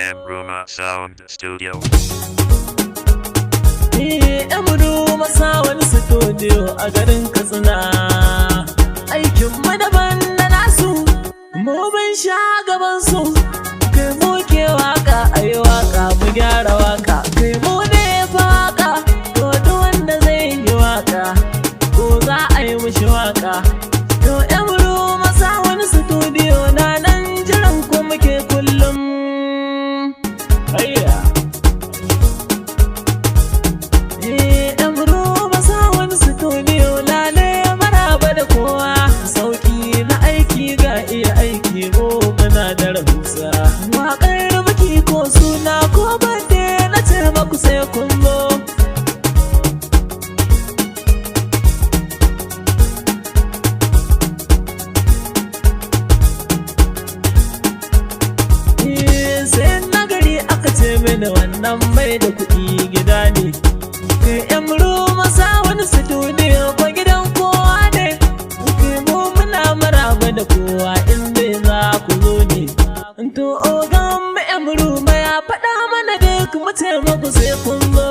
Emruma Sound Studio. Emruma Sound Studio a garin Katsina. Aikin mu daban na nasu, mu bin sha gaban su. Kai mu ke waka, ayi waka, mu gyara waka. Kai mu ne fa waka, to duk wanda zai yi waka, ko za a yi mishi waka. To Emruma Sound Studio na nan jiran ku muke kullum. Hayya. Emruma Sound Studio lale maraba da kowa. Sauki na aiki ga iya aiki ko muna da rahusa. Waƙar biki ko suna ko bade na ce maku sai kun zo. Mini wannan mai da kuɗi gida ne. Kai Emruma Sound Studio ko gidan kowa ne. Kai mu muna maraba da kowa inda za ku zo ne. To ogan mu Emruma ya faɗa mana duk mu ce muku sai kun zo.